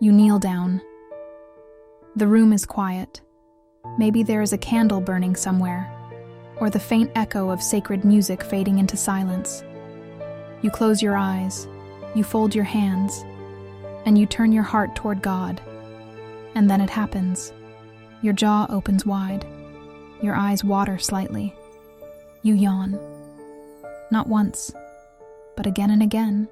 You kneel down. The room is quiet. Maybe there is a candle burning somewhere, or the faint echo of sacred music fading into silence. You close your eyes, you fold your hands, and you turn your heart toward God. And then it happens. Your jaw opens wide. Your eyes water slightly. You yawn. Not once, but again and again,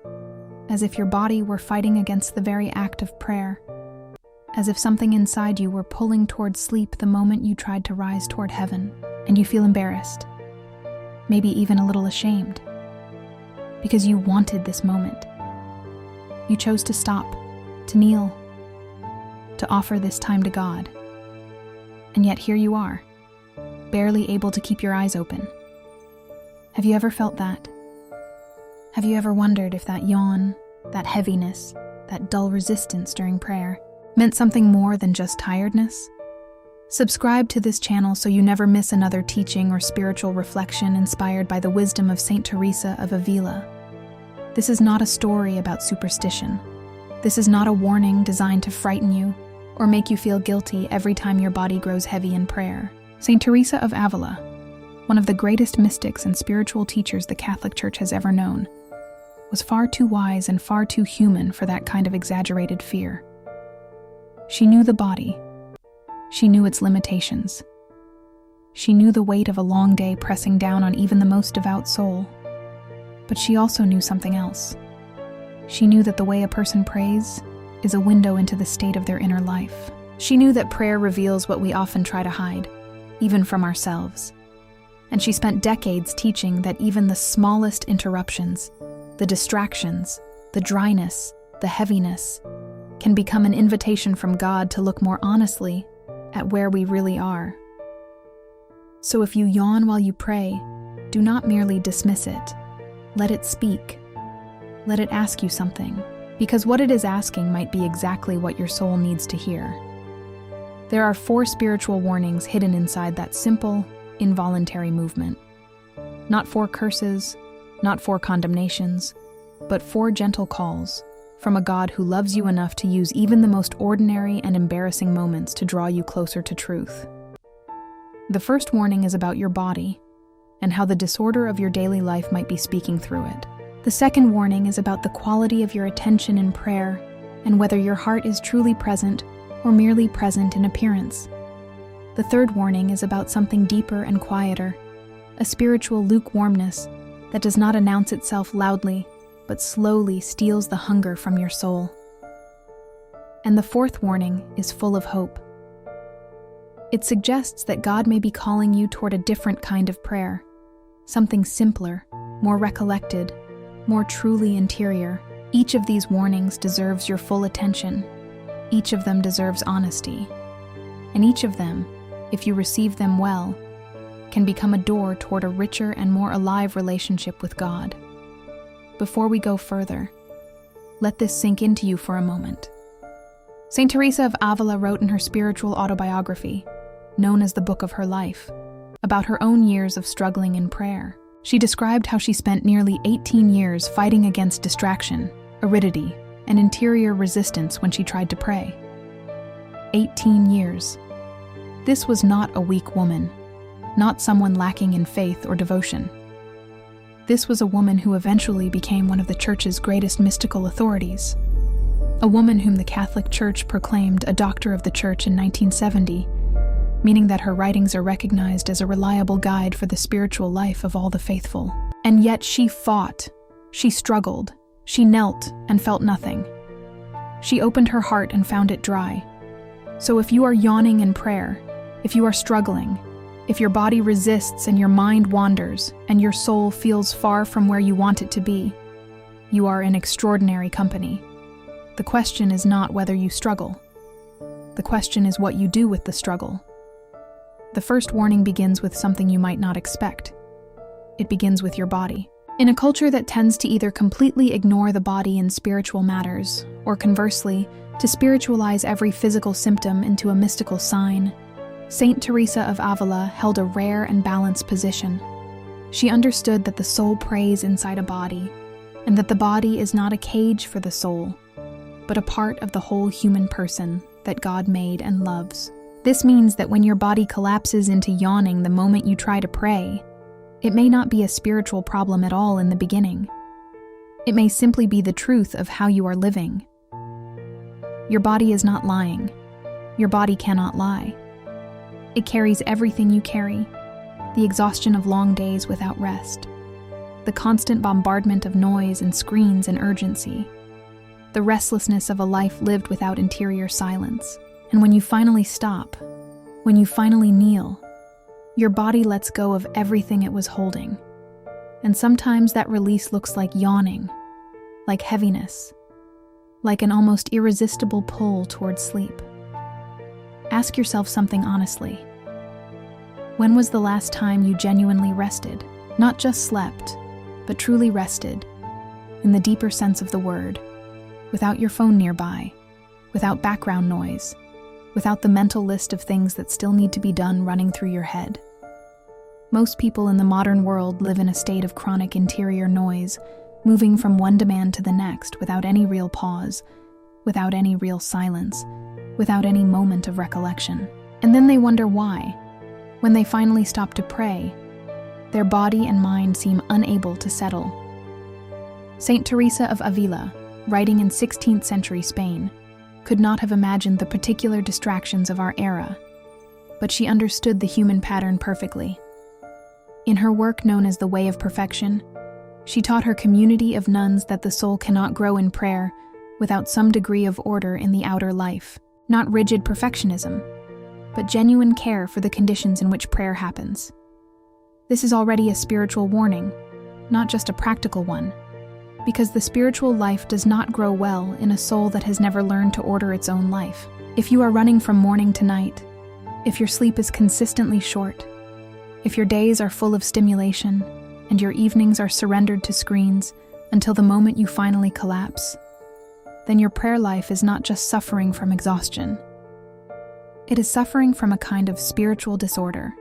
as if your body were fighting against the very act of prayer, as if something inside you were pulling toward sleep the moment you tried to rise toward heaven, and you feel embarrassed, maybe even a little ashamed, because you wanted this moment. You chose to stop, to kneel, to offer this time to God. And yet here you are, barely able to keep your eyes open. Have you ever felt that? Have you ever wondered if that yawn, that heaviness, that dull resistance during prayer meant something more than just tiredness? Subscribe to this channel so you never miss another teaching or spiritual reflection inspired by the wisdom of Saint Teresa of Avila. This is not a story about superstition. This is not a warning designed to frighten you or make you feel guilty every time your body grows heavy in prayer. Saint Teresa of Avila, one of the greatest mystics and spiritual teachers the Catholic Church has ever known, was far too wise and far too human for that kind of exaggerated fear. She knew the body. She knew its limitations. She knew the weight of a long day pressing down on even the most devout soul. But she also knew something else. She knew that the way a person prays is a window into the state of their inner life. She knew that prayer reveals what we often try to hide, even from ourselves. And she spent decades teaching that even the smallest interruptions, the distractions, the dryness, the heaviness, can become an invitation from God to look more honestly at where we really are. So if you yawn while you pray, do not merely dismiss it. Let it speak. Let it ask you something, because what it is asking might be exactly what your soul needs to hear. There are 4 spiritual warnings hidden inside that simple, involuntary movement. Not 4 curses, not 4 condemnations, but 4 gentle calls from a God who loves you enough to use even the most ordinary and embarrassing moments to draw you closer to truth. The first warning is about your body and how the disorder of your daily life might be speaking through it. The second warning is about the quality of your attention in prayer and whether your heart is truly present or merely present in appearance. The third warning is about something deeper and quieter, a spiritual lukewarmness that does not announce itself loudly, but slowly steals the hunger from your soul. And the fourth warning is full of hope. It suggests that God may be calling you toward a different kind of prayer, something simpler, more recollected, more truly interior. Each of these warnings deserves your full attention. Each of them deserves honesty. And each of them, if you receive them well, can become a door toward a richer and more alive relationship with God. Before we go further, let this sink into you for a moment. Saint Teresa of Avila wrote in her spiritual autobiography, known as the Book of Her Life, about her own years of struggling in prayer. She described how she spent nearly 18 years fighting against distraction, aridity, and interior resistance when she tried to pray. 18 years. This was not a weak woman, not someone lacking in faith or devotion. This was a woman who eventually became one of the Church's greatest mystical authorities. A woman whom the Catholic Church proclaimed a Doctor of the Church in 1970, meaning that her writings are recognized as a reliable guide for the spiritual life of all the faithful. And yet she fought, she struggled, she knelt and felt nothing. She opened her heart and found it dry. So if you are yawning in prayer, if you are struggling, if your body resists and your mind wanders and your soul feels far from where you want it to be, you are in extraordinary company. The question is not whether you struggle. The question is what you do with the struggle. The first warning begins with something you might not expect. It begins with your body. In a culture that tends to either completely ignore the body in spiritual matters, or conversely, to spiritualize every physical symptom into a mystical sign, Saint Teresa of Avila held a rare and balanced position. She understood that the soul prays inside a body, and that the body is not a cage for the soul, but a part of the whole human person that God made and loves. This means that when your body collapses into yawning the moment you try to pray, it may not be a spiritual problem at all in the beginning. It may simply be the truth of how you are living. Your body is not lying. Your body cannot lie. It carries everything you carry: the exhaustion of long days without rest, the constant bombardment of noise and screens and urgency, the restlessness of a life lived without interior silence. And when you finally stop, when you finally kneel, your body lets go of everything it was holding. And sometimes that release looks like yawning, like heaviness, like an almost irresistible pull towards sleep. Ask yourself something honestly. When was the last time you genuinely rested? Not just slept, but truly rested, in the deeper sense of the word, without your phone nearby, without background noise, without the mental list of things that still need to be done running through your head. Most people in the modern world live in a state of chronic interior noise, moving from one demand to the next without any real pause, without any real silence, without any moment of recollection. And then they wonder why. When they finally stop to pray, their body and mind seem unable to settle. Saint Teresa of Avila, writing in 16th century Spain, could not have imagined the particular distractions of our era, but she understood the human pattern perfectly. In her work known as The Way of Perfection, she taught her community of nuns that the soul cannot grow in prayer without some degree of order in the outer life, not rigid perfectionism, but genuine care for the conditions in which prayer happens. This is already a spiritual warning, not just a practical one, because the spiritual life does not grow well in a soul that has never learned to order its own life. If you are running from morning to night, if your sleep is consistently short, if your days are full of stimulation, and your evenings are surrendered to screens until the moment you finally collapse, then your prayer life is not just suffering from exhaustion. It is suffering from a kind of spiritual disorder,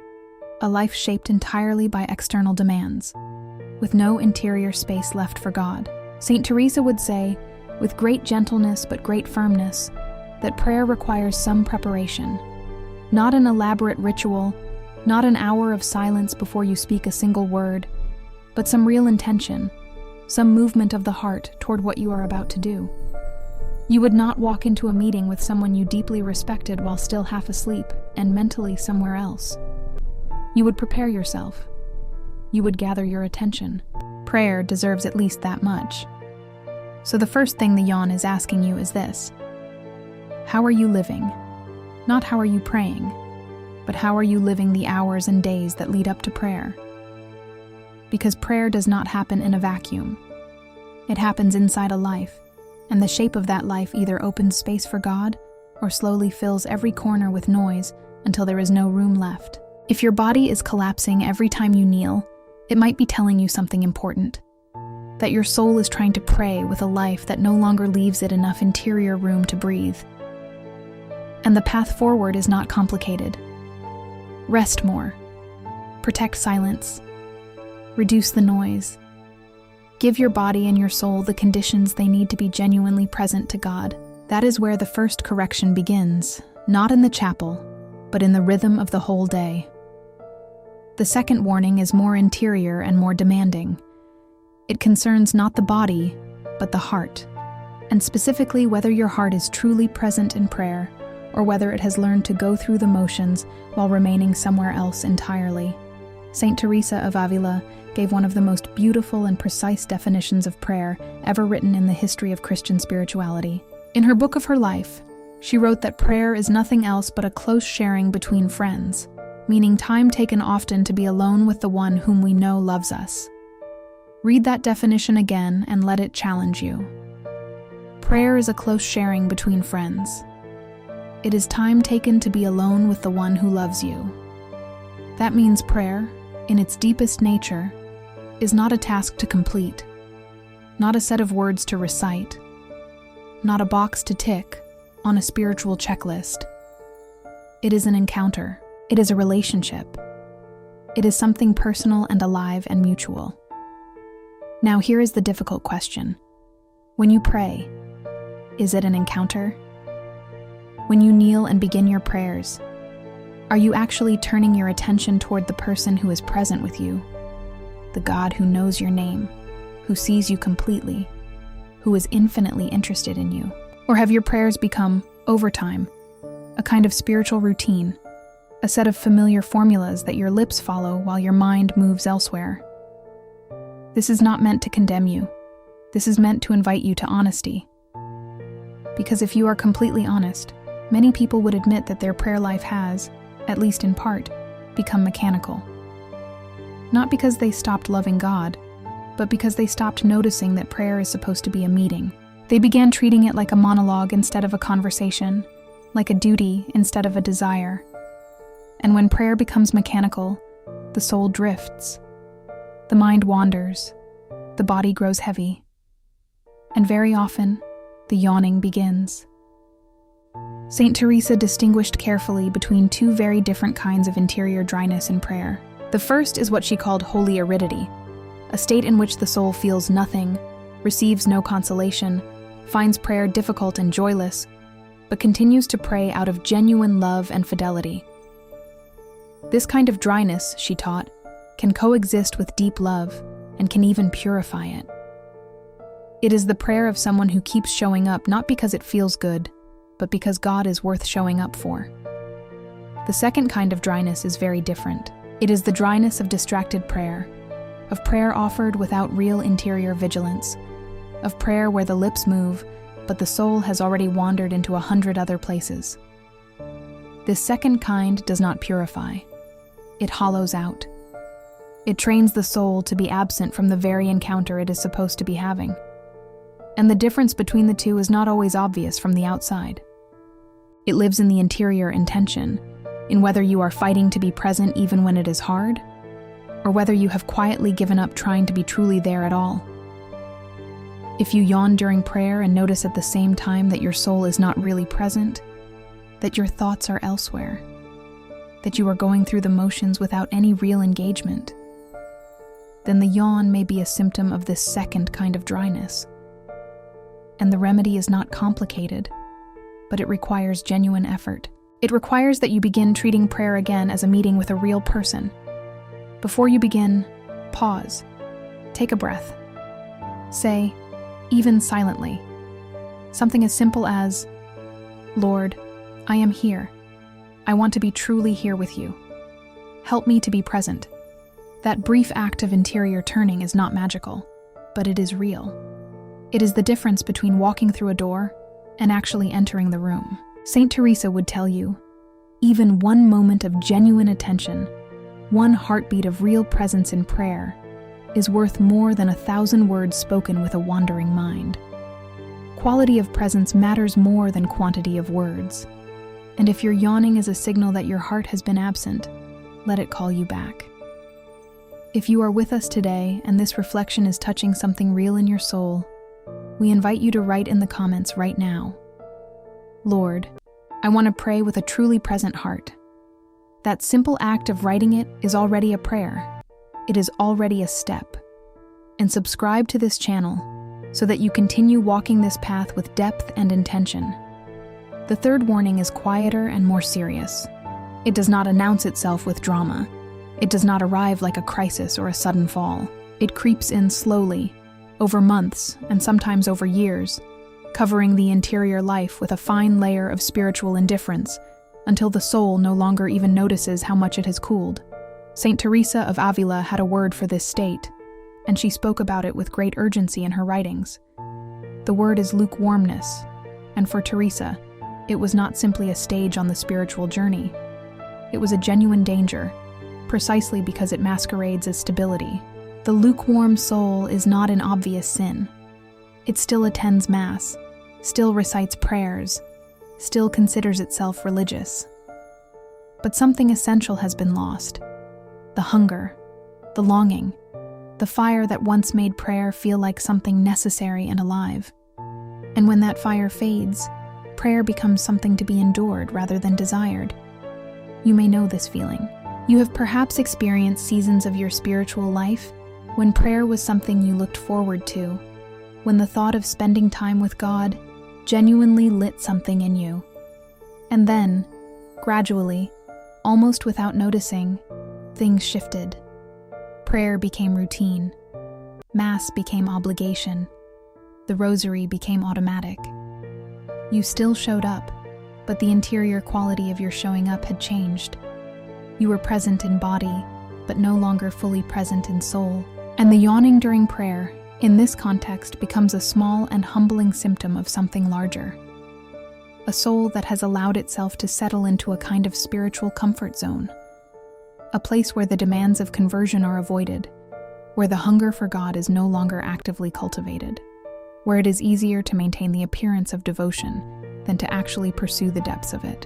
a life shaped entirely by external demands, with no interior space left for God. Saint Teresa would say, with great gentleness but great firmness, that prayer requires some preparation, not an elaborate ritual, not an hour of silence before you speak a single word, but some real intention, some movement of the heart toward what you are about to do. You would not walk into a meeting with someone you deeply respected while still half asleep and mentally somewhere else. You would prepare yourself. You would gather your attention. Prayer deserves at least that much. So the first thing the yawn is asking you is this: how are you living? Not how are you praying, but how are you living the hours and days that lead up to prayer? Because prayer does not happen in a vacuum. It happens inside a life, and the shape of that life either opens space for God or slowly fills every corner with noise until there is no room left. If your body is collapsing every time you kneel, it might be telling you something important. That your soul is trying to pray with a life that no longer leaves it enough interior room to breathe. And the path forward is not complicated. Rest more. Protect silence. Reduce the noise. Give your body and your soul the conditions they need to be genuinely present to God. That is where the first correction begins, not in the chapel, but in the rhythm of the whole day. The second warning is more interior and more demanding. It concerns not the body, but the heart, and specifically whether your heart is truly present in prayer, or whether it has learned to go through the motions while remaining somewhere else entirely. Saint Teresa of Avila gave one of the most beautiful and precise definitions of prayer ever written in the history of Christian spirituality. In her book of her life, she wrote that prayer is nothing else but a close sharing between friends, meaning time taken often to be alone with the one whom we know loves us. Read that definition again and let it challenge you. Prayer is a close sharing between friends. It is time taken to be alone with the one who loves you. That means prayer, in its deepest nature, is not a task to complete, not a set of words to recite, not a box to tick on a spiritual checklist. It is an encounter. It is a relationship. It is something personal and alive and mutual. Now here is the difficult question. When you pray, Is it an encounter? When you kneel and begin your prayers, are you actually turning your attention toward the person who is present with you, the God who knows your name, who sees you completely, who is infinitely interested in you? Or have your prayers become, over time, a kind of spiritual routine, a set of familiar formulas that your lips follow while your mind moves elsewhere? This is not meant to condemn you. This is meant to invite you to honesty. Because if you are completely honest, many people would admit that their prayer life has, at least in part, become mechanical. Not because they stopped loving God, but because they stopped noticing that prayer is supposed to be a meeting. They began treating it like a monologue instead of a conversation, like a duty instead of a desire. And when prayer becomes mechanical, the soul drifts, the mind wanders, the body grows heavy, and very often, the yawning begins. Saint Teresa distinguished carefully between two very different kinds of interior dryness in prayer. The first is what she called holy aridity, a state in which the soul feels nothing, receives no consolation, finds prayer difficult and joyless, but continues to pray out of genuine love and fidelity. This kind of dryness, she taught, can coexist with deep love and can even purify it. It is the prayer of someone who keeps showing up not because it feels good, but because God is worth showing up for. The second kind of dryness is very different. It is the dryness of distracted prayer, of prayer offered without real interior vigilance, of prayer where the lips move, but the soul has already wandered into 100 other places. This second kind does not purify. It hollows out. It trains the soul to be absent from the very encounter it is supposed to be having. And the difference between the two is not always obvious from the outside. It lives in the interior intention, in whether you are fighting to be present even when it is hard, or whether you have quietly given up trying to be truly there at all. If you yawn during prayer and notice at the same time that your soul is not really present, that your thoughts are elsewhere, that you are going through the motions without any real engagement, then the yawn may be a symptom of this second kind of dryness. And the remedy is not complicated, but it requires genuine effort. It requires that you begin treating prayer again as a meeting with a real person. Before you begin, pause. Take a breath. Say, even silently, something as simple as, "Lord, I am here. I want to be truly here with you. Help me to be present." That brief act of interior turning is not magical, but it is real. It is the difference between walking through a door and actually entering the room. Saint Teresa would tell you, even one moment of genuine attention, one heartbeat of real presence in prayer, is worth more than 1,000 words spoken with a wandering mind. Quality of presence matters more than quantity of words. And if your yawning is a signal that your heart has been absent, let it call you back. If you are with us today and this reflection is touching something real in your soul, we invite you to write in the comments right now, "Lord, I want to pray with a truly present heart." That simple act of writing it is already a prayer. It is already a step. And subscribe to this channel so that you continue walking this path with depth and intention. The third warning is quieter and more serious. It does not announce itself with drama. It does not arrive like a crisis or a sudden fall. It creeps in slowly, over months and sometimes over years, covering the interior life with a fine layer of spiritual indifference until the soul no longer even notices how much it has cooled. Saint Teresa of Avila had a word for this state, and she spoke about it with great urgency in her writings. The word is lukewarmness, and for Teresa, it was not simply a stage on the spiritual journey. It was a genuine danger, precisely because it masquerades as stability. The lukewarm soul is not an obvious sin. It still attends Mass, still recites prayers, still considers itself religious. But something essential has been lost. The hunger, the longing, the fire that once made prayer feel like something necessary and alive. And when that fire fades, prayer becomes something to be endured rather than desired. You may know this feeling. You have perhaps experienced seasons of your spiritual life when prayer was something you looked forward to, when the thought of spending time with God genuinely lit something in you. And then, gradually, almost without noticing, things shifted. Prayer became routine. Mass became obligation. The rosary became automatic. You still showed up, but the interior quality of your showing up had changed. You were present in body, but no longer fully present in soul. And the yawning during prayer, in this context, becomes a small and humbling symptom of something larger. A soul that has allowed itself to settle into a kind of spiritual comfort zone. A place where the demands of conversion are avoided, where the hunger for God is no longer actively cultivated, where it is easier to maintain the appearance of devotion than to actually pursue the depths of it.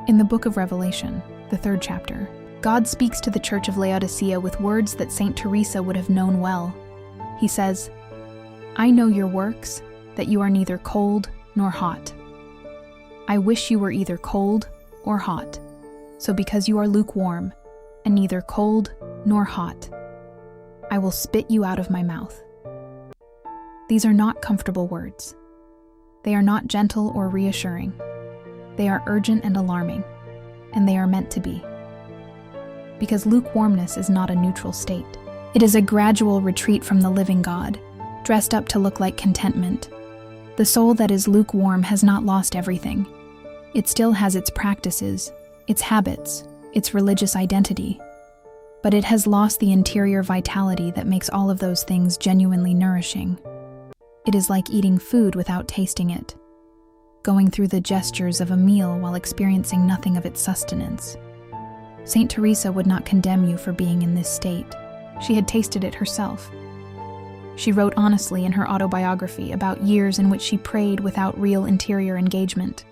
In the book of Revelation, the 3rd chapter, God speaks to the church of Laodicea with words that Saint Teresa would have known well. He says, "I know your works, that you are neither cold nor hot. I wish you were either cold or hot. So because you are lukewarm, and neither cold nor hot, I will spit you out of my mouth." These are not comfortable words. They are not gentle or reassuring. They are urgent and alarming, and they are meant to be. Because lukewarmness is not a neutral state. It is a gradual retreat from the living God, dressed up to look like contentment. The soul that is lukewarm has not lost everything. It still has its practices, its habits, its religious identity, but it has lost the interior vitality that makes all of those things genuinely nourishing. It is like eating food without tasting it, going through the gestures of a meal while experiencing nothing of its sustenance. Saint Teresa would not condemn you for being in this state. She had tasted it herself. She wrote honestly in her autobiography about years in which she prayed without real interior engagement,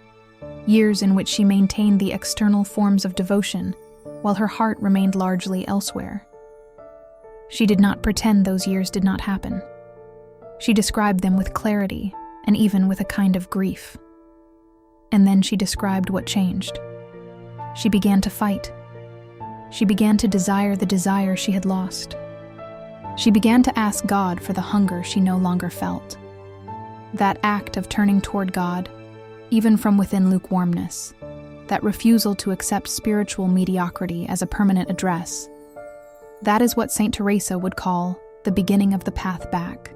years in which she maintained the external forms of devotion while her heart remained largely elsewhere. She did not pretend those years did not happen. She described them with clarity and even with a kind of grief. And then she described what changed. She began to fight. She began to desire the desire she had lost. She began to ask God for the hunger she no longer felt. That act of turning toward God, even from within lukewarmness, that refusal to accept spiritual mediocrity as a permanent address, that is what Saint Teresa would call the beginning of the path back.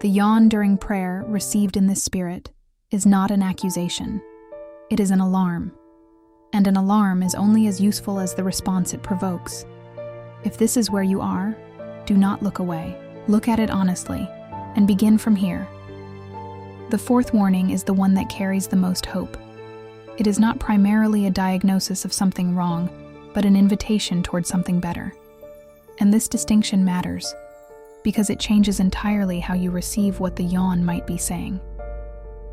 The yawn during prayer received in this spirit is not an accusation. It is an alarm. And an alarm is only as useful as the response it provokes. If this is where you are, do not look away. Look at it honestly, and begin from here. The 4th warning is the one that carries the most hope. It is not primarily a diagnosis of something wrong, but an invitation toward something better. And this distinction matters, because it changes entirely how you receive what the yawn might be saying.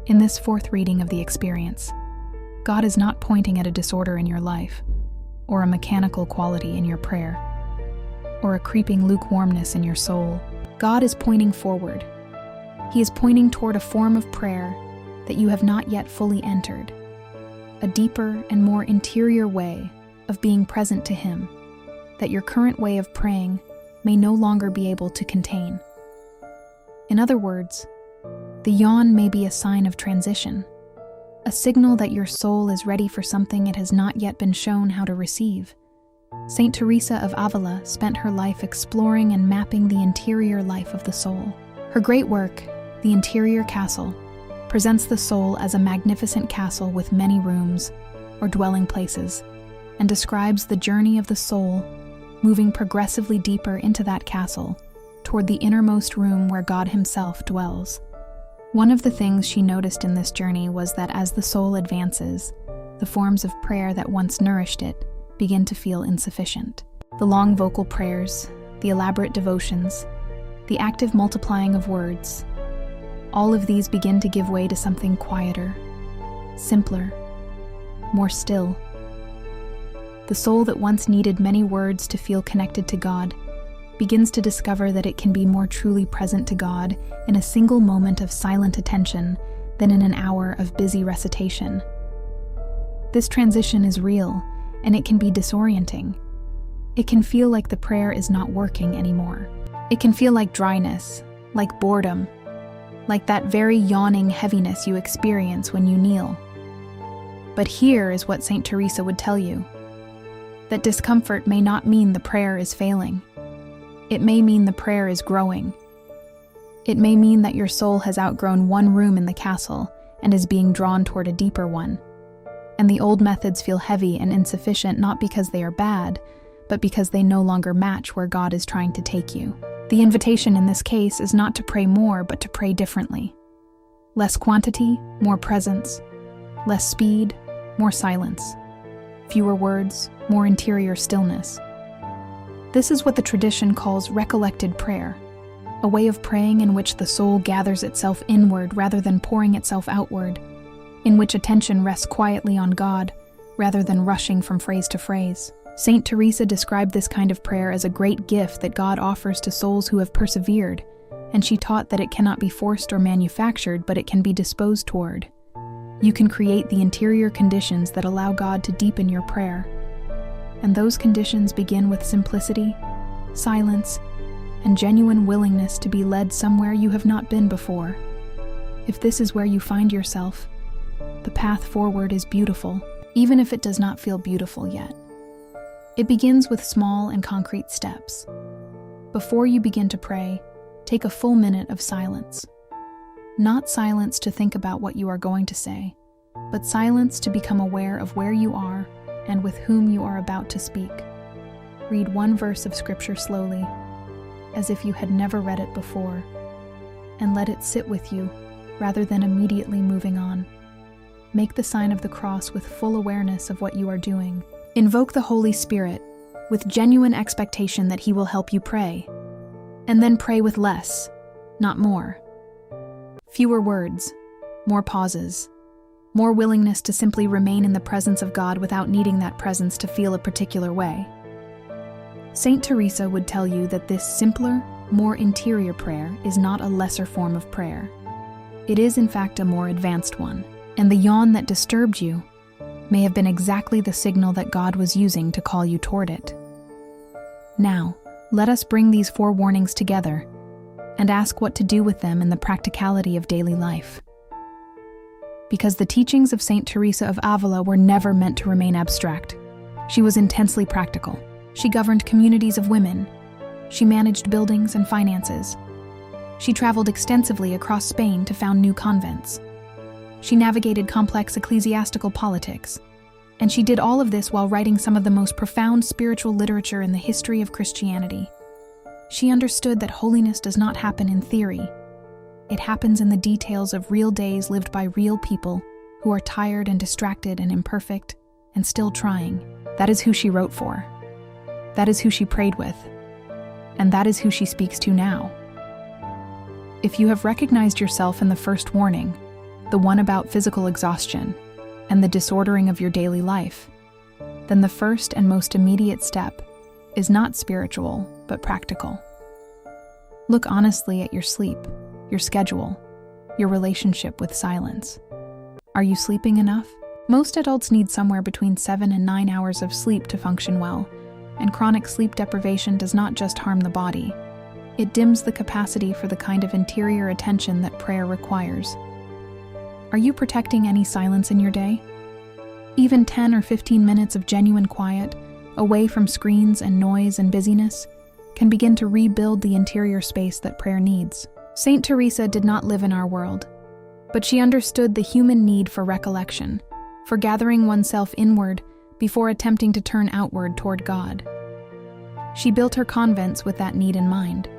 In this 4th reading of the experience, God is not pointing at a disorder in your life, or a mechanical quality in your prayer, or a creeping lukewarmness in your soul. God is pointing forward. He is pointing toward a form of prayer that you have not yet fully entered, a deeper and more interior way of being present to Him, that your current way of praying may no longer be able to contain. In other words, the yawn may be a sign of transition, a signal that your soul is ready for something it has not yet been shown how to receive. Saint Teresa of Avila spent her life exploring and mapping the interior life of the soul. Her great work, The Interior Castle, presents the soul as a magnificent castle with many rooms, or dwelling places, and describes the journey of the soul moving progressively deeper into that castle, toward the innermost room where God Himself dwells. One of the things she noticed in this journey was that as the soul advances, the forms of prayer that once nourished it begin to feel insufficient. The long vocal prayers, the elaborate devotions, the active multiplying of words, all of these begin to give way to something quieter, simpler, more still. The soul that once needed many words to feel connected to God begins to discover that it can be more truly present to God in a single moment of silent attention than in an hour of busy recitation. This transition is real, and it can be disorienting. It can feel like the prayer is not working anymore. It can feel like dryness, like boredom, like that very yawning heaviness you experience when you kneel. But here is what St. Teresa would tell you: that discomfort may not mean the prayer is failing. It may mean the prayer is growing. It may mean that your soul has outgrown one room in the castle and is being drawn toward a deeper one. And the old methods feel heavy and insufficient not because they are bad, but because they no longer match where God is trying to take you. The invitation in this case is not to pray more, but to pray differently. Less quantity, more presence. Less speed, more silence. Fewer words, more interior stillness. This is what the tradition calls recollected prayer, a way of praying in which the soul gathers itself inward rather than pouring itself outward, in which attention rests quietly on God rather than rushing from phrase to phrase. Saint Teresa described this kind of prayer as a great gift that God offers to souls who have persevered, and she taught that it cannot be forced or manufactured, but it can be disposed toward. You can create the interior conditions that allow God to deepen your prayer. And those conditions begin with simplicity, silence, and genuine willingness to be led somewhere you have not been before. If this is where you find yourself, the path forward is beautiful, even if it does not feel beautiful yet. It begins with small and concrete steps. Before you begin to pray, take a full minute of silence. Not silence to think about what you are going to say, but silence to become aware of where you are and with whom you are about to speak. Read one verse of scripture slowly, as if you had never read it before, and let it sit with you rather than immediately moving on. Make the sign of the cross with full awareness of what you are doing. Invoke the Holy Spirit with genuine expectation that He will help you pray. And then pray with less, not more. Fewer words, more pauses, more willingness to simply remain in the presence of God without needing that presence to feel a particular way. Saint Teresa would tell you that this simpler, more interior prayer is not a lesser form of prayer. It is, in fact, a more advanced one, and the yawn that disturbed you may have been exactly the signal that God was using to call you toward it. Now, let us bring these 4 warnings together and ask what to do with them in the practicality of daily life. Because the teachings of Saint Teresa of Avila were never meant to remain abstract. She was intensely practical. She governed communities of women. She managed buildings and finances. She traveled extensively across Spain to found new convents. She navigated complex ecclesiastical politics, and she did all of this while writing some of the most profound spiritual literature in the history of Christianity. She understood that holiness does not happen in theory. It happens in the details of real days lived by real people who are tired and distracted and imperfect and still trying. That is who she wrote for. That is who she prayed with. And that is who she speaks to now. If you have recognized yourself in the first warning, the one about physical exhaustion and the disordering of your daily life, then the first and most immediate step is not spiritual, but practical. Look honestly at your sleep, your schedule, your relationship with silence. Are you sleeping enough? Most adults need somewhere between 7 and 9 hours of sleep to function well, and chronic sleep deprivation does not just harm the body. It dims the capacity for the kind of interior attention that prayer requires. Are you protecting any silence in your day? Even 10 or 15 minutes of genuine quiet, away from screens and noise and busyness, can begin to rebuild the interior space that prayer needs. Saint Teresa did not live in our world, but she understood the human need for recollection, for gathering oneself inward before attempting to turn outward toward God. She built her convents with that need in mind.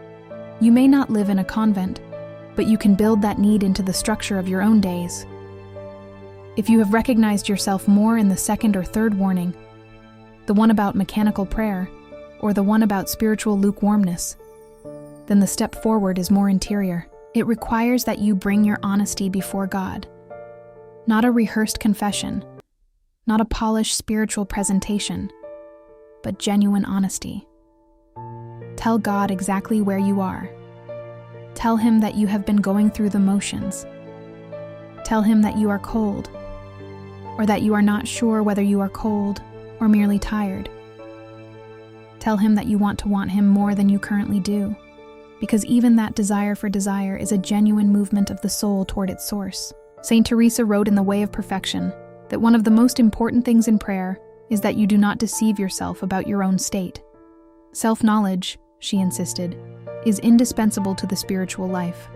You may not live in a convent, but you can build that need into the structure of your own days. If you have recognized yourself more in the second or third warning, the one about mechanical prayer, or the one about spiritual lukewarmness, then the step forward is more interior. It requires that you bring your honesty before God. Not a rehearsed confession, not a polished spiritual presentation, but genuine honesty. Tell God exactly where you are. Tell Him that you have been going through the motions. Tell Him that you are cold, or that you are not sure whether you are cold or merely tired. Tell Him that you want Him more than you currently do. because even that desire for desire is a genuine movement of the soul toward its source. Saint Teresa wrote in The Way of Perfection that one of the most important things in prayer is that you do not deceive yourself about your own state. Self-knowledge, she insisted, is indispensable to the spiritual life.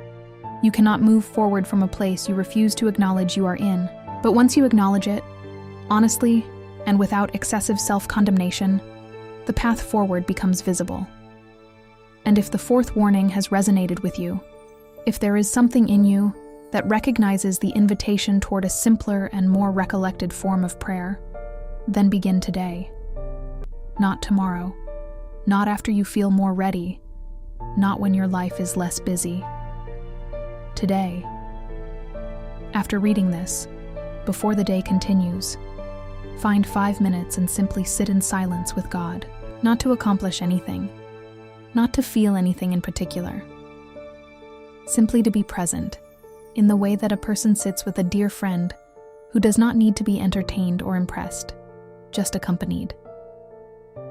You cannot move forward from a place you refuse to acknowledge you are in. But once you acknowledge it, honestly and without excessive self-condemnation, the path forward becomes visible. And if the fourth warning has resonated with you, if there is something in you that recognizes the invitation toward a simpler and more recollected form of prayer, then begin today. Not tomorrow, not after you feel more ready, not when your life is less busy. Today. After reading this, before the day continues, find 5 minutes and simply sit in silence with God, not to accomplish anything, not to feel anything in particular. Simply to be present, in the way that a person sits with a dear friend who does not need to be entertained or impressed, just accompanied.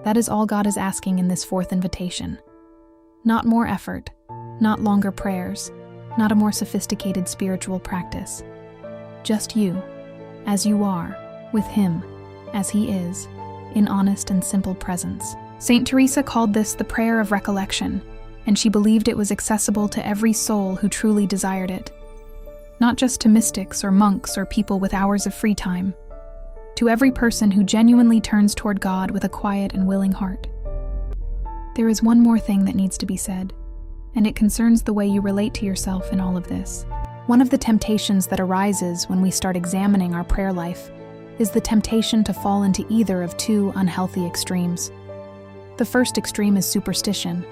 That is all God is asking in this fourth invitation. Not more effort, not longer prayers, not a more sophisticated spiritual practice. Just you, as you are, with Him, as He is, in honest and simple presence. Saint Teresa called this the prayer of recollection, and she believed it was accessible to every soul who truly desired it. Not just to mystics or monks or people with hours of free time, to every person who genuinely turns toward God with a quiet and willing heart. There is one more thing that needs to be said, and it concerns the way you relate to yourself in all of this. One of the temptations that arises when we start examining our prayer life is the temptation to fall into either of two unhealthy extremes. The first extreme is superstition,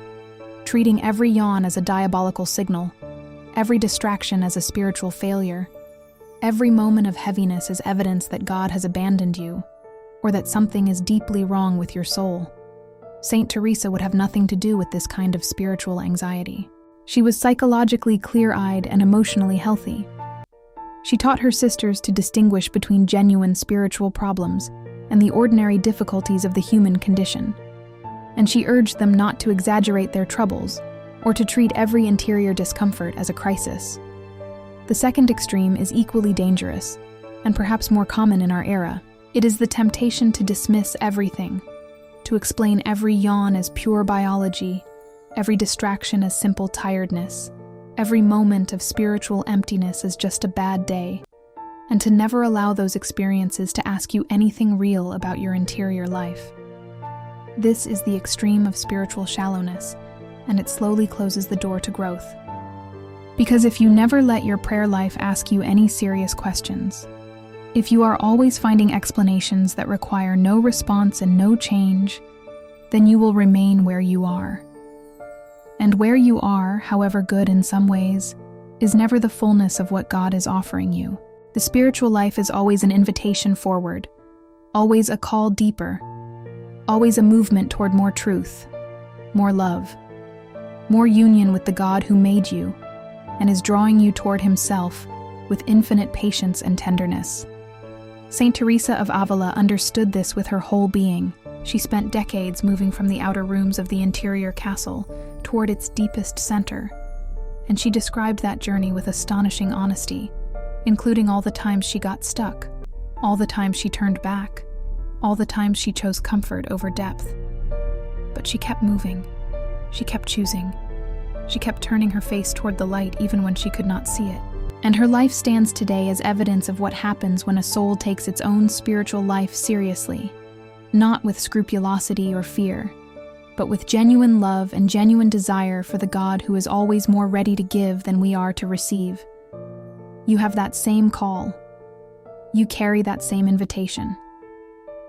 treating every yawn as a diabolical signal, every distraction as a spiritual failure, every moment of heaviness as evidence that God has abandoned you, or that something is deeply wrong with your soul. Saint Teresa would have nothing to do with this kind of spiritual anxiety. She was psychologically clear-eyed and emotionally healthy. She taught her sisters to distinguish between genuine spiritual problems and the ordinary difficulties of the human condition, and she urged them not to exaggerate their troubles or to treat every interior discomfort as a crisis. The second extreme is equally dangerous, and perhaps more common in our era. It is the temptation to dismiss everything, to explain every yawn as pure biology, every distraction as simple tiredness, every moment of spiritual emptiness as just a bad day, and to never allow those experiences to ask you anything real about your interior life. This is the extreme of spiritual shallowness, and it slowly closes the door to growth. Because if you never let your prayer life ask you any serious questions, if you are always finding explanations that require no response and no change, then you will remain where you are. And where you are, however good in some ways, is never the fullness of what God is offering you. The spiritual life is always an invitation forward, always a call deeper, always a movement toward more truth, more love, more union with the God who made you and is drawing you toward Himself with infinite patience and tenderness. Saint Teresa of Avila understood this with her whole being. She spent decades moving from the outer rooms of the interior castle toward its deepest center, and she described that journey with astonishing honesty, including all the times she got stuck, all the times she turned back, all the times she chose comfort over depth. But she kept moving. She kept choosing. She kept turning her face toward the light even when she could not see it. And her life stands today as evidence of what happens when a soul takes its own spiritual life seriously, not with scrupulosity or fear, but with genuine love and genuine desire for the God who is always more ready to give than we are to receive. You have that same call. You carry that same invitation.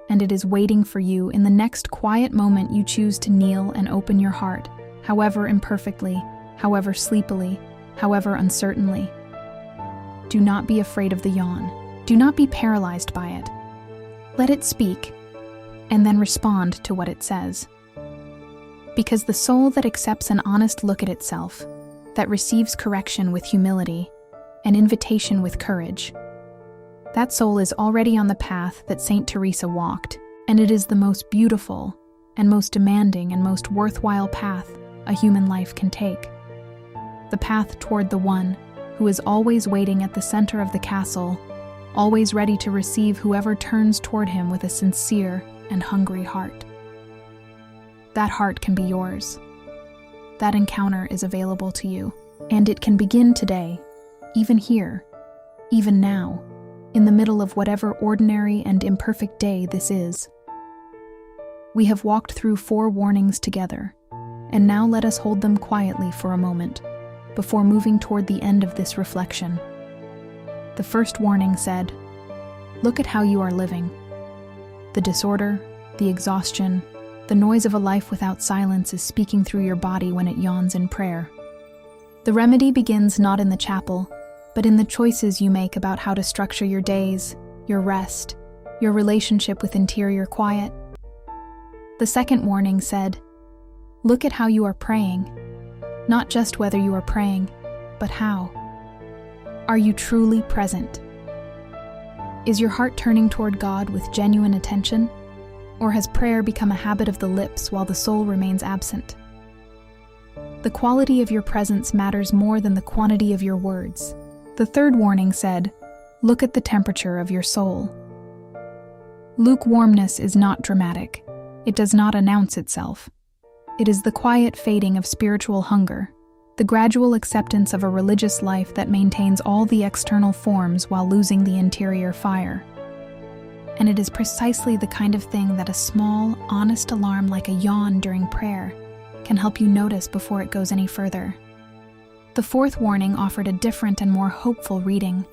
And it is waiting for you in the next quiet moment you choose to kneel and open your heart, however imperfectly, however sleepily, however uncertainly. Do not be afraid of the yawn. Do not be paralyzed by it. Let it speak, and then respond to what it says. Because the soul that accepts an honest look at itself, that receives correction with humility, an invitation with courage, that soul is already on the path that Saint Teresa walked, and it is the most beautiful and most demanding and most worthwhile path a human life can take. the path toward the one who is always waiting at the center of the castle, always ready to receive whoever turns toward him with a sincere and hungry heart. That heart can be yours. That encounter is available to you, and it can begin today, even here, even now, in the middle of whatever ordinary and imperfect day this is. We have walked through 4 warnings together, and now let us hold them quietly for a moment before moving toward the end of this reflection. The first warning said, "Look at how you are living." The disorder, the exhaustion, the noise of a life without silence is speaking through your body when it yawns in prayer. The remedy begins not in the chapel, but in the choices you make about how to structure your days, your rest, your relationship with interior quiet. The second warning said, "Look at how you are praying. Not just whether you are praying, but how. Are you truly present? Is your heart turning toward God with genuine attention? Or has prayer become a habit of the lips while the soul remains absent? The quality of your presence matters more than the quantity of your words." The third warning said, "Look at the temperature of your soul." Lukewarmness is not dramatic. It does not announce itself. It is the quiet fading of spiritual hunger, the gradual acceptance of a religious life that maintains all the external forms while losing the interior fire. And it is precisely the kind of thing that a small, honest alarm like a yawn during prayer can help you notice before it goes any further. The fourth warning offered a different and more hopeful reading.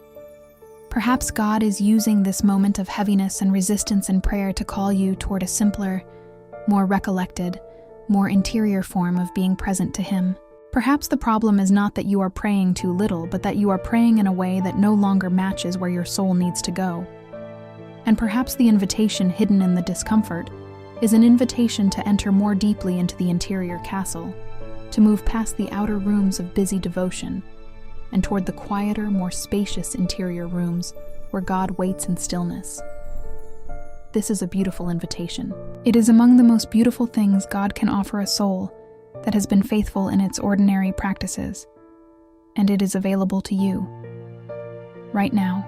Perhaps God is using this moment of heaviness and resistance in prayer to call you toward a simpler, more recollected, more interior form of being present to Him. Perhaps the problem is not that you are praying too little, but that you are praying in a way that no longer matches where your soul needs to go. And perhaps the invitation hidden in the discomfort is an invitation to enter more deeply into the interior castle, to move past the outer rooms of busy devotion and toward the quieter, more spacious interior rooms where God waits in stillness. This is a beautiful invitation. It is among the most beautiful things God can offer a soul that has been faithful in its ordinary practices, and it is available to you, right now,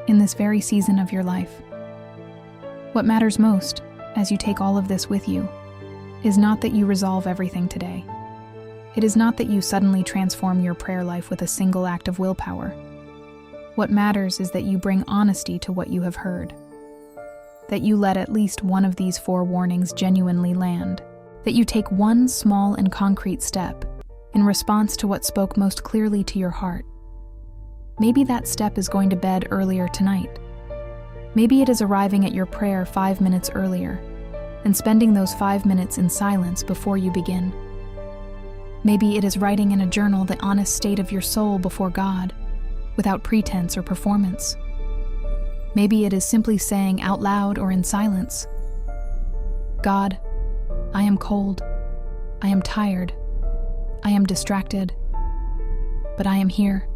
in this very season of your life. What matters most, as you take all of this with you, is not that you resolve everything today. It is not that you suddenly transform your prayer life with a single act of willpower. What matters is that you bring honesty to what you have heard, that you let at least one of these 4 warnings genuinely land, that you take one small and concrete step in response to what spoke most clearly to your heart. Maybe that step is going to bed earlier tonight. Maybe it is arriving at your prayer 5 minutes earlier and spending those 5 minutes in silence before you begin. Maybe it is writing in a journal the honest state of your soul before God, without pretense or performance. Maybe it is simply saying out loud or in silence, "God, I am cold, I am tired, I am distracted, but I am here.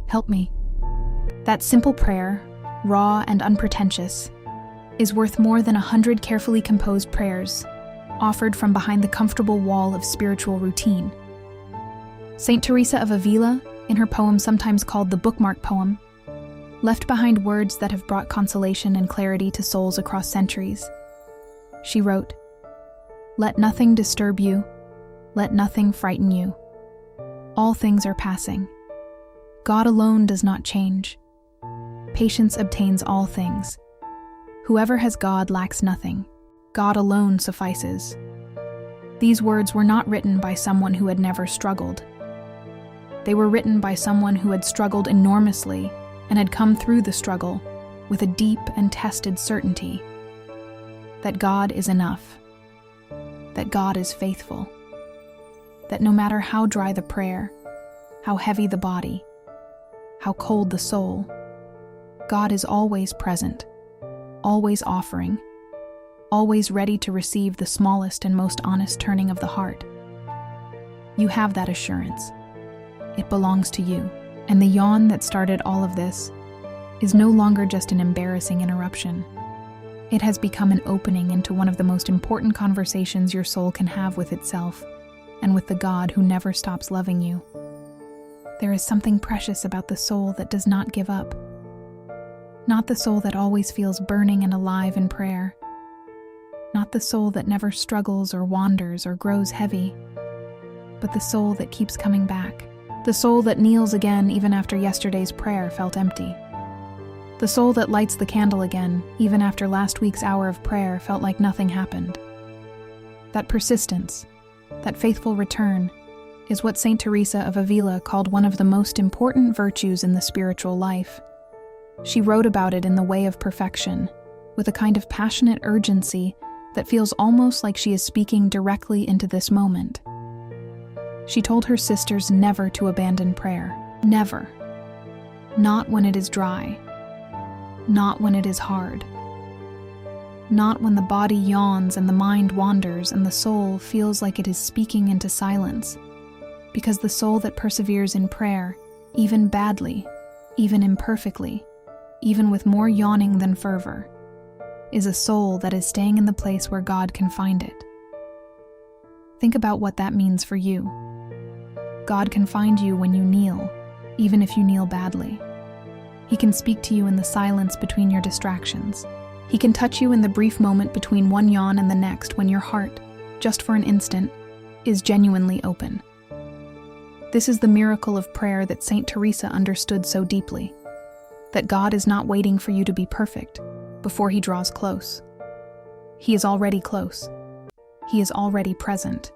Help me." That simple prayer, raw and unpretentious, is worth more than 100 carefully composed prayers offered from behind the comfortable wall of spiritual routine. Saint Teresa of Avila, in her poem sometimes called the bookmark poem, left behind words that have brought consolation and clarity to souls across centuries. She wrote, "Let nothing disturb you, let nothing frighten you. All things are passing. God alone does not change. Patience obtains all things. Whoever has God lacks nothing. God alone suffices." These words were not written by someone who had never struggled. They were written by someone who had struggled enormously and had come through the struggle with a deep and tested certainty that God is enough, that God is faithful, that no matter how dry the prayer, how heavy the body, how cold the soul, God is always present, always offering, always ready to receive the smallest and most honest turning of the heart. You have that assurance. It belongs to you. And the yawn that started all of this is no longer just an embarrassing interruption. It has become an opening into one of the most important conversations your soul can have with itself and with the God who never stops loving you. There is something precious about the soul that does not give up. Not the soul that always feels burning and alive in prayer. Not the soul that never struggles or wanders or grows heavy, but the soul that keeps coming back. The soul that kneels again even after yesterday's prayer felt empty. The soul that lights the candle again even after last week's hour of prayer felt like nothing happened. That persistence, that faithful return, is what Saint Teresa of Avila called one of the most important virtues in the spiritual life. She wrote about it in The Way of Perfection, with a kind of passionate urgency that feels almost like she is speaking directly into this moment. She told her sisters never to abandon prayer. Never. Not when it is dry. Not when it is hard. Not when the body yawns and the mind wanders and the soul feels like it is speaking into silence. Because the soul that perseveres in prayer, even badly, even imperfectly, even with more yawning than fervor, is a soul that is staying in the place where God can find it. Think about what that means for you. God can find you when you kneel, even if you kneel badly. He can speak to you in the silence between your distractions. He can touch you in the brief moment between one yawn and the next when your heart, just for an instant, is genuinely open. This is the miracle of prayer that Saint Teresa understood so deeply, that God is not waiting for you to be perfect before He draws close. He is already close. He is already present.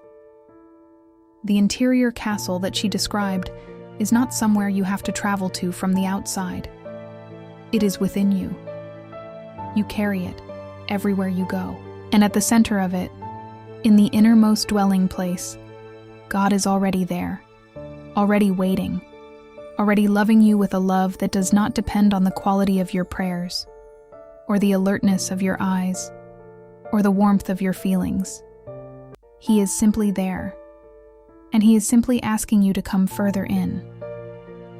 The interior castle that she described is not somewhere you have to travel to from the outside. It is within you. You carry it everywhere you go. And at the center of it, in the innermost dwelling place, God is already there, already waiting, already loving you with a love that does not depend on the quality of your prayers, or the alertness of your eyes, or the warmth of your feelings. He is simply there, and He is simply asking you to come further in.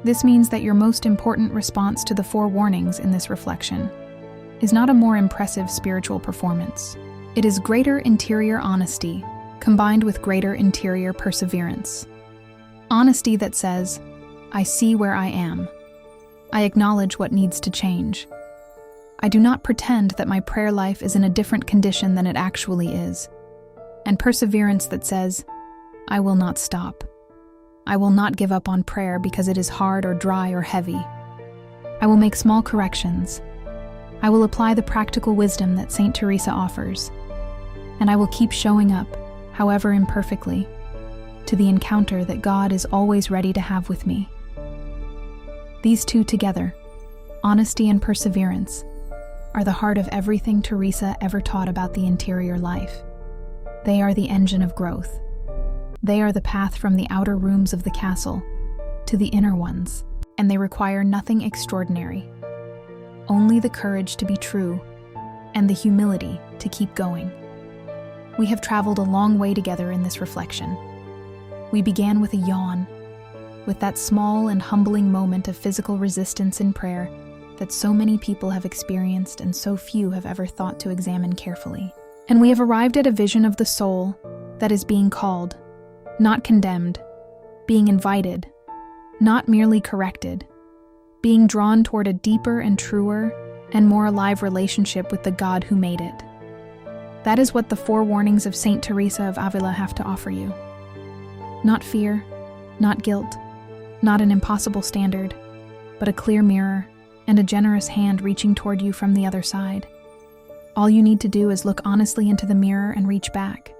This means that your most important response to the 4 warnings in this reflection is not a more impressive spiritual performance. It is greater interior honesty combined with greater interior perseverance. Honesty that says, I see where I am. I acknowledge what needs to change. I do not pretend that my prayer life is in a different condition than it actually is. And perseverance that says, I will not stop. I will not give up on prayer because it is hard or dry or heavy. I will make small corrections. I will apply the practical wisdom that Saint Teresa offers. And I will keep showing up, however imperfectly, to the encounter that God is always ready to have with me. These two together, honesty and perseverance, are the heart of everything Teresa ever taught about the interior life. They are the engine of growth. They are the path from the outer rooms of the castle to the inner ones, and they require nothing extraordinary. Only the courage to be true and the humility to keep going. We have traveled a long way together in this reflection. We began with a yawn, with that small and humbling moment of physical resistance in prayer that so many people have experienced and so few have ever thought to examine carefully. And we have arrived at a vision of the soul that is being called, not condemned, being invited, not merely corrected, being drawn toward a deeper and truer and more alive relationship with the God who made it. That is what the 4 warnings of Saint Teresa of Avila have to offer you. Not fear, not guilt, not an impossible standard, but a clear mirror and a generous hand reaching toward you from the other side. All you need to do is look honestly into the mirror and reach back.